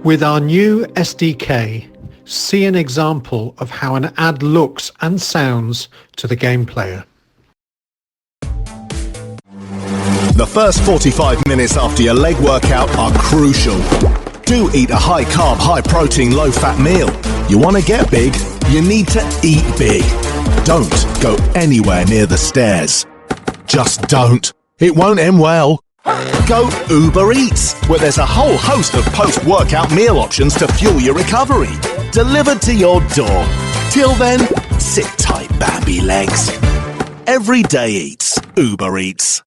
With our new SDK, see an example of how an ad looks and sounds to the game player. The first 45 minutes after your leg workout are crucial. Do eat a high-carb, high-protein, low-fat meal. You want to get big, you need to eat big. Don't go anywhere near the stairs. Just don't. It won't end well. Go Uber Eats, where there's a whole host of post-workout meal options to fuel your recovery. Delivered to your door. Till then, sit tight, Bambi legs. Every day eats Uber Eats.